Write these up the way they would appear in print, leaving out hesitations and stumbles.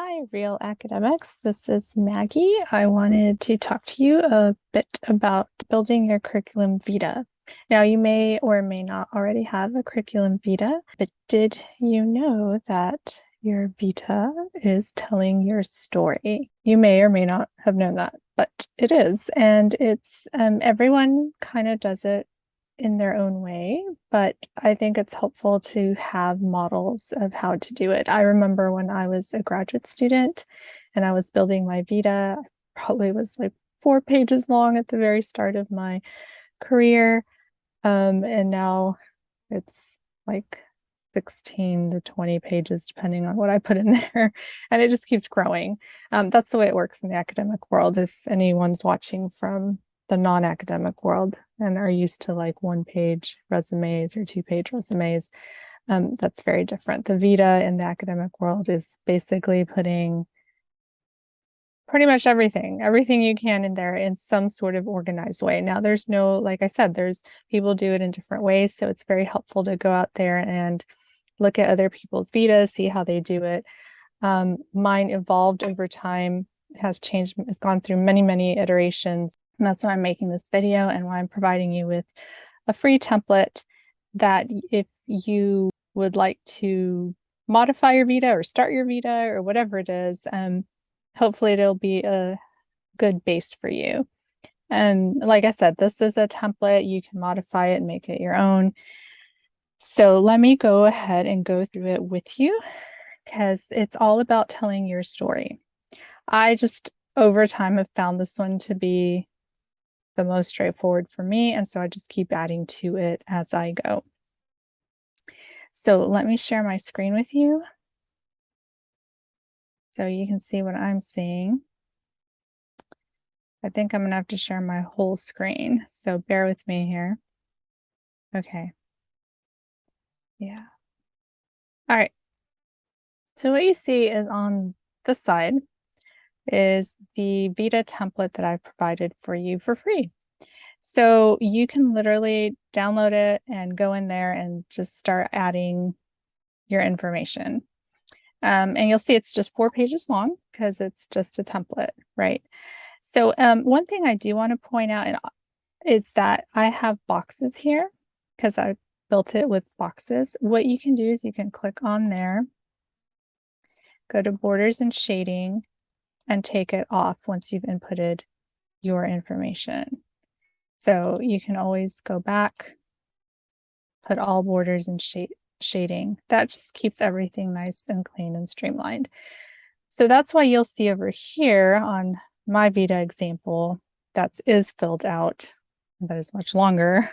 Hi, real academics. This is Maggie. I wanted to talk to you a bit about building your curriculum vitae. Now, you may or may not already have a curriculum vitae, but did you know that your vitae is telling your story? You may or may not have known that, but it is. And it's everyone kind of does it in their own way, but I think it's helpful to have models of how to do it. I remember when I was a graduate student and I was building my vitae, probably was like 4 pages long at the very start of my career. And now it's like 16 to 20 pages, depending on what I put in there. And it just keeps growing. That's the way it works in the academic world. If anyone's watching from the non-academic world and are used to like 1-page resumes or 2-page resumes, that's very different. The vitae in the academic world is basically putting pretty much everything you can in there in some sort of organized way. Now, there's no, like I said, there's people do it in different ways. So it's very helpful to go out there and look at other people's vitas, see how they do it. Mine evolved over time, has changed, it's gone through many, many iterations. And that's why I'm making this video and why I'm providing you with a free template that if you would like to modify your vita or start your vita or whatever it is, hopefully it'll be a good base for you. And like I said, this is a template. You can modify it and make it your own. So let me go ahead and go through it with you because it's all about telling your story. I just over time have found this one to be the most straightforward for me. And so I just keep adding to it as I go. So let me share my screen with you so you can see what I'm seeing. I think I'm gonna have to share my whole screen, so bear with me here. Okay. Yeah. All right. So what you see is on this side is the Vita template that I've provided for you for free. So you can literally download it and go in there and just start adding your information. And you'll see it's just 4 pages long because it's just a template, right? So one thing I do want to point out is that I have boxes here because I built it with boxes. What you can do is you can click on there, go to borders and shading, and take it off once you've inputted your information. So you can always go back, put all borders and shading. That just keeps everything nice and clean and streamlined. So that's why you'll see over here on my Vita example that is filled out, that is much longer,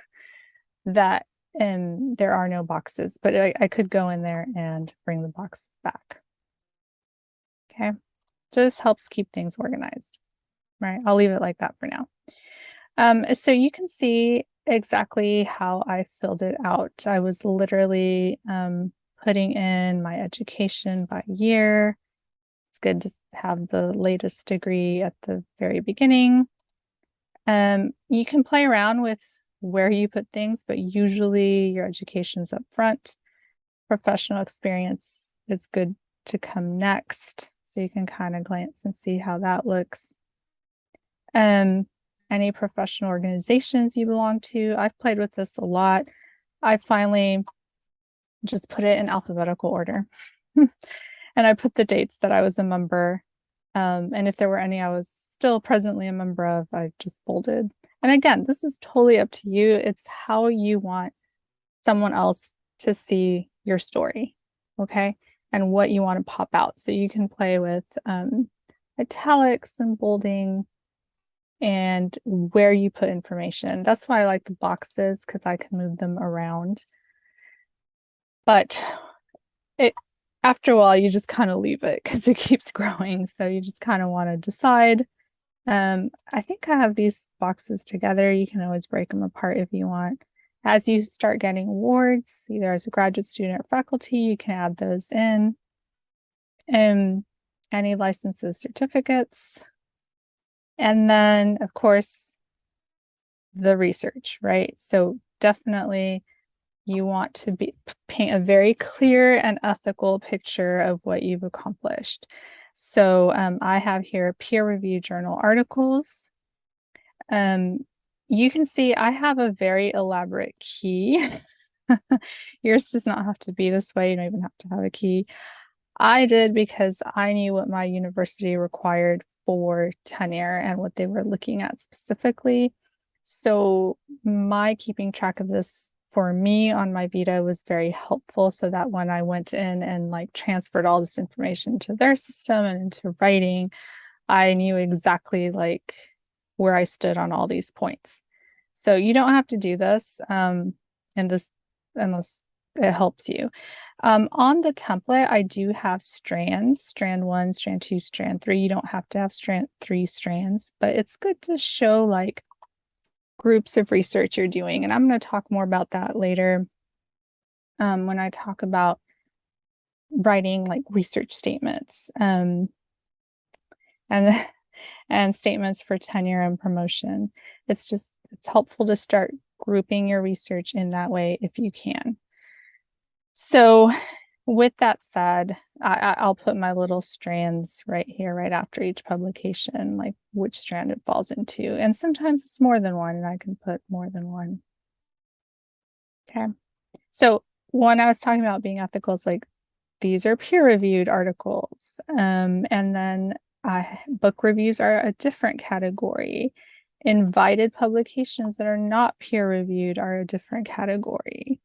that there are no boxes, but I could go in there and bring the box back. Okay, just helps keep things organized, right? I'll leave it like that for now. So you can see exactly how I filled it out. I was literally putting in my education by year. It's good to have the latest degree at the very beginning. You can play around with where you put things, but usually your education's up front. Professional experience is good to come next. So you can kind of glance and see how that looks. Any professional organizations you belong to. I've played with this a lot. I finally just put it in alphabetical order. And I put the dates that I was a member. And if there were any I was still presently a member of, I just bolded. And again, this is totally up to you. It's how you want someone else to see your story, okay? And what you want to pop out. So you can play with italics and bolding and where you put information. That's why I like the boxes, because I can move them around. But after a while, you just kind of leave it because it keeps growing. So you just kind of want to decide. I think I have these boxes together. You can always break them apart if you want. As you start getting awards, either as a graduate student or faculty, you can add those in. Any licenses, certificates. And then, of course, the research, right? So definitely you want to paint a very clear and ethical picture of what you've accomplished. So I have here peer-reviewed journal articles. You can see I have a very elaborate key. Yours does not have to be this way. You don't even have to have a key. I did because I knew what my university required for tenure and what they were looking at specifically. So my keeping track of this for me on my Vita was very helpful so that when I went in and like transferred all this information to their system and into writing, I knew exactly like where I stood on all these points. So you don't have to do this, and this unless it helps you. On the template, I do have strands, strand 1, strand 2, strand 3. You don't have to have strand 3 strands, but it's good to show like groups of research you're doing. And I'm going to talk more about that later when I talk about writing like research statements and and statements for tenure and promotion. It's helpful to start grouping your research in that way if you can. So with that said, I'll put my little strands right here, right after each publication, like which strand it falls into. And sometimes it's more than one, and I can put more than one. Okay. So when I was talking about being ethical, it's like these are peer-reviewed articles. And then book reviews are a different category. Invited publications that are not peer-reviewed are a different category.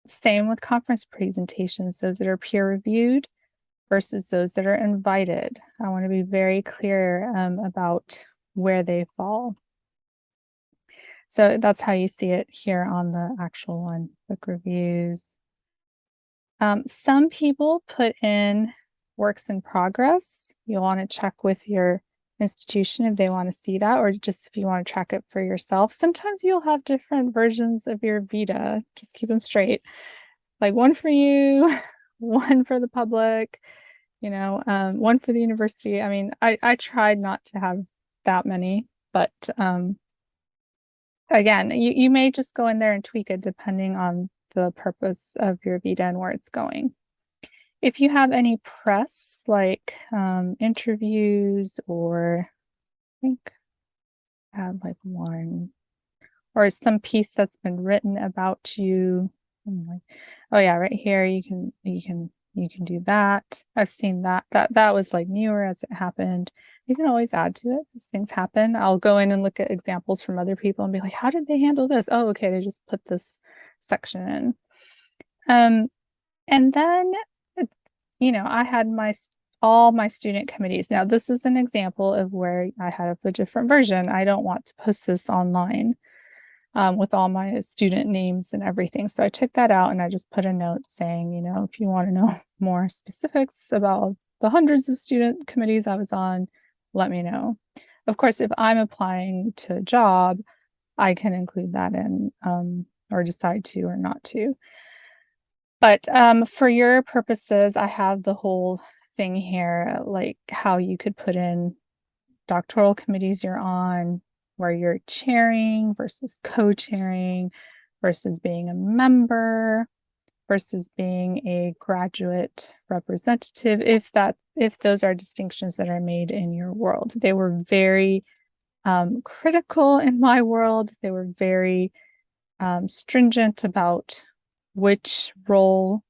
Same with conference presentations, those that are peer-reviewed versus those that are invited. I want to be very clear about where they fall. So that's how you see it here on the actual one, book reviews. Some people put in works in progress. You'll want to check with your institution if they want to see that, or just if you want to track it for yourself. Sometimes you'll have different versions of your Vita. Just keep them straight. Like one for you, one for the public, one for the university. I mean, I tried not to have that many, but again, you may just go in there and tweak it depending on the purpose of your Vita and where it's going. If you have any press, like interviews, or I think I have like one, or some piece that's been written about you. Oh yeah, right here you can do that. I've seen that. That was like newer as it happened. You can always add to it as things happen. I'll go in and look at examples from other people and be like, how did they handle this? Oh, okay, they just put this section in. And then I had all my student committees. Now, this is an example of where I have a different version. I don't want to post this online with all my student names and everything. So I took that out and I just put a note saying, if you want to know more specifics about the hundreds of student committees I was on, let me know. Of course, if I'm applying to a job, I can include that in or decide to or not to. But for your purposes, I have the whole thing here, like how you could put in doctoral committees you're on, where you're chairing versus co-chairing versus being a member versus being a graduate representative, if those are distinctions that are made in your world. They were very critical in my world. They were very stringent about which role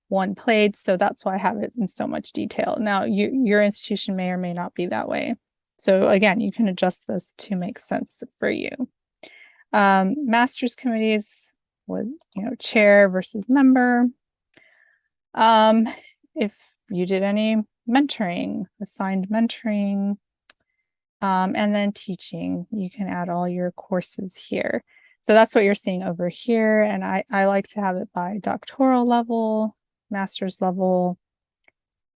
one played. So that's why I have it in so much detail. Now, your institution may or may not be that way. So again, you can adjust this to make sense for you. Master's committees with, chair versus member. If you did any mentoring, assigned mentoring, and then teaching, you can add all your courses here. So that's what you're seeing over here. And I like to have it by doctoral level, master's level,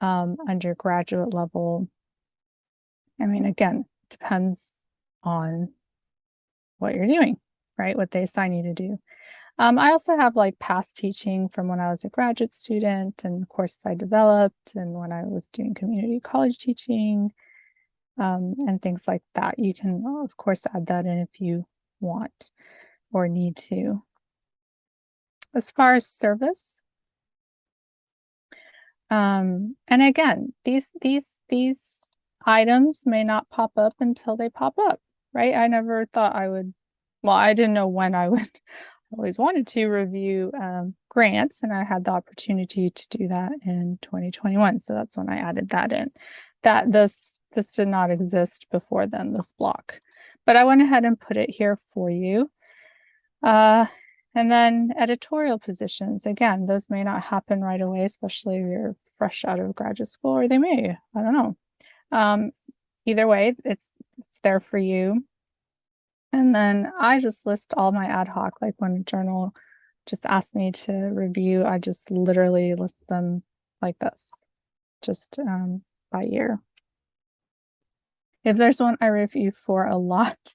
undergraduate level. I mean, again, depends on what you're doing, right? What they assign you to do. I also have like past teaching from when I was a graduate student and the courses I developed and when I was doing community college teaching, and things like that. You can, of course, add that in if you want or need to. As far as service, And again, these items may not pop up until they pop up, right? I never thought I would, well, I didn't know when I would. I always wanted to review grants, and I had the opportunity to do that in 2021. So that's when I added that in. That this did not exist before then, this block. But I went ahead and put it here for you. And then editorial positions. Again, those may not happen right away, especially if you're fresh out of graduate school, or they may, I don't know. Either way, it's there for you. And then I just list all my ad hoc, like when a journal just asks me to review, I just literally list them like this, just by year. If there's one I review for a lot,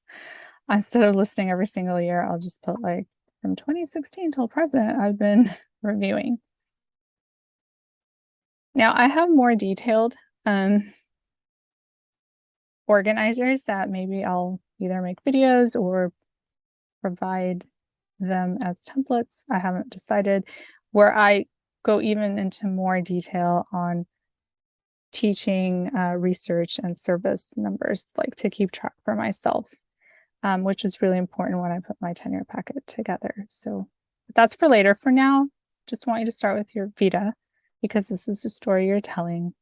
instead of listing every single year, I'll just put like from 2016 till present, I've been reviewing. Now I have more detailed organizers that maybe I'll either make videos or provide them as templates. I haven't decided, where I go even into more detail on teaching, research, and service numbers, like to keep track for myself, which is really important when I put my tenure packet together. So that's for later. For now, just want you to start with your Vita, because this is the story you're telling.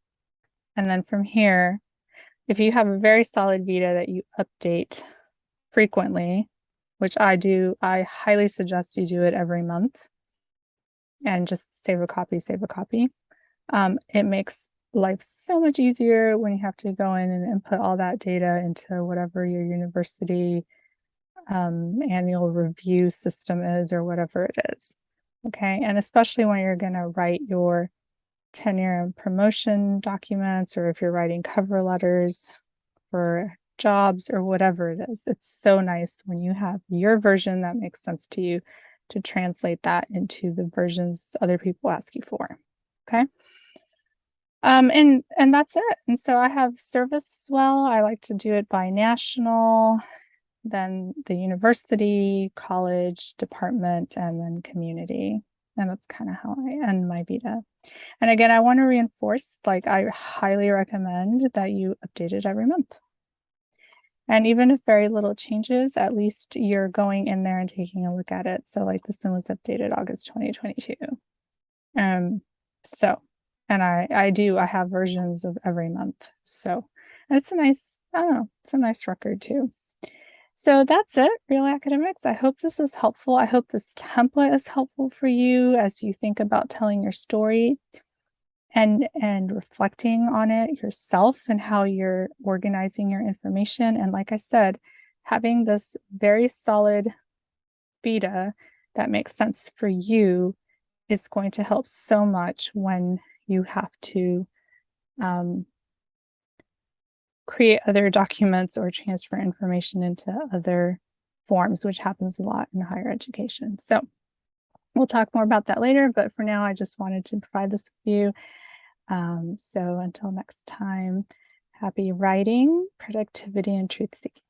And then from here, if you have a very solid Vita that you update frequently, which I do, I highly suggest you do it every month and just save a copy, save a copy. It makes life so much easier when you have to go in and input all that data into whatever your university annual review system is, or whatever it is. Okay, and especially when you're going to write your tenure and promotion documents, or if you're writing cover letters for jobs or whatever it is, it's so nice when you have your version that makes sense to you to translate that into the versions other people ask you for. Okay. And that's it. And so I have service as well. I like to do it by national, then the university, college, department, and then community. And that's kind of how I end my Vita. And again, I want to reinforce, like, I highly recommend that you update it every month. And even if very little changes, at least you're going in there and taking a look at it. So like this one was updated August 2022. So, and I have versions of every month. So it's a nice, I don't know, it's a nice record too. So that's it, Real Academics. I hope this was helpful. I hope this template is helpful for you as you think about telling your story and reflecting on it yourself and how you're organizing your information. And like I said, having this very solid Vita that makes sense for you is going to help so much when you have to create other documents or transfer information into other forms, which happens a lot in higher education. So we'll talk more about that later, but for now, I just wanted to provide this with you. So until next time, happy writing, productivity, and truth seeking.